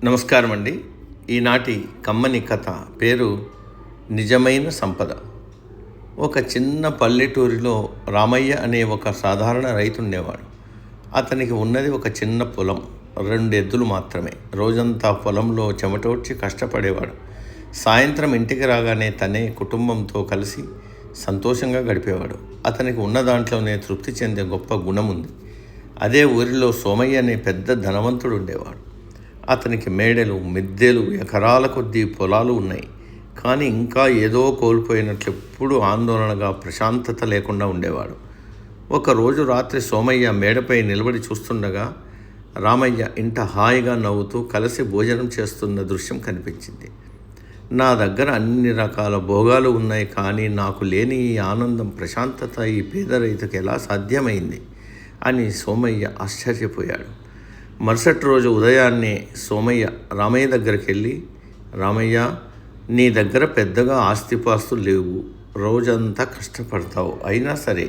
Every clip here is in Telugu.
నమస్కారం అండి. ఈనాటి కమ్మని కథ పేరు నిజమైన సంపద. ఒక చిన్న పల్లెటూరిలో రామయ్య అనే ఒక సాధారణ రైతు ఉండేవాడు. అతనికి ఉన్నది ఒక చిన్న పొలం, 2 ఎద్దులు మాత్రమే. రోజంతా పొలంలో చెమటోడ్చి కష్టపడేవాడు. సాయంత్రం ఇంటికి రాగానే తనే కుటుంబంతో కలిసి సంతోషంగా గడిపేవాడు. అతనికి ఉన్న దాంట్లోనే తృప్తి చెందే గొప్ప గుణం ఉంది. అదే ఊరిలో సోమయ్య అనే పెద్ద ధనవంతుడు ఉండేవాడు. అతనికి మేడలు, మిద్దెలు, ఎకరాల కొద్దీ పొలాలు ఉన్నాయి. కానీ ఇంకా ఏదో కోల్పోయినట్లు ఎప్పుడూ ఆందోళనగా, ప్రశాంతత లేకుండా ఉండేవాడు. ఒకరోజు రాత్రి సోమయ్య మేడపై నిలబడి చూస్తుండగా రామయ్య ఇంట హాయిగా నవ్వుతూ కలిసి భోజనం చేస్తున్న దృశ్యం కనిపించింది. నా దగ్గర అన్ని రకాల భోగాలు ఉన్నాయి, కానీ నాకు లేని ఈ ఆనందం, ప్రశాంతత ఈ పేద రైతుకు ఎలా సాధ్యమైంది అని సోమయ్య ఆశ్చర్యపోయాడు. మరుసటి రోజు ఉదయాన్నే సోమయ్య రామయ్య దగ్గరికి వెళ్ళి, రామయ్య, నీ దగ్గర పెద్దగా ఆస్తిపాస్తులు లేవు, రోజంతా కష్టపడతావు, అయినా సరే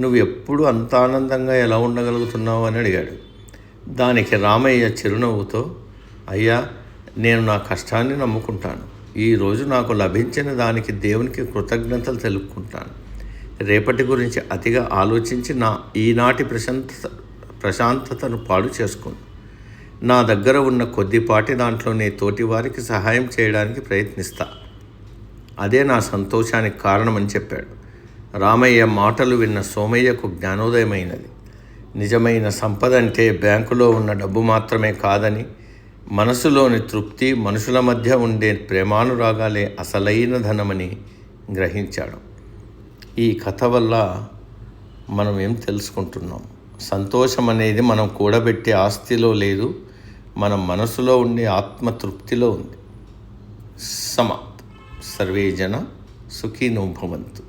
నువ్వు ఎప్పుడు అంత ఆనందంగా ఎలా ఉండగలుగుతున్నావు అని అడిగాడు. దానికి రామయ్య చిరునవ్వుతో, అయ్యా, నేను నా కష్టాన్ని నమ్ముకుంటాను. ఈరోజు నాకు లభించిన దానికి దేవునికి కృతజ్ఞతలు తెలుపుకుంటాను. రేపటి గురించి అతిగా ఆలోచించి నా ఈనాటి ప్రశాంతతను పాడు చేసుకోను. నా దగ్గర ఉన్న కొద్దిపాటి దాంట్లోనే తోటివారికి సహాయం చేయడానికి ప్రయత్నిస్తా. అదే నా సంతోషానికి కారణమని చెప్పాడు. రామయ్య మాటలు విన్న సోమయ్యకు జ్ఞానోదయమైనది. నిజమైన సంపద అంటే బ్యాంకులో ఉన్న డబ్బు మాత్రమే కాదని, మనసులోని తృప్తి, మనుషుల మధ్య ఉండే ప్రేమానురాగాలే అసలైన ధనమని గ్రహించాడు. ఈ కథ వల్ల మనం ఏం తెలుసుకుంటున్నాం? సంతోషం అనేది మనం కూడబెట్టే ఆస్తిలో లేదు, మన మనసులో ఉండే ఆత్మతృప్తిలో ఉంది. సమాప్తం. సర్వే జన సుఖినో భవంతు.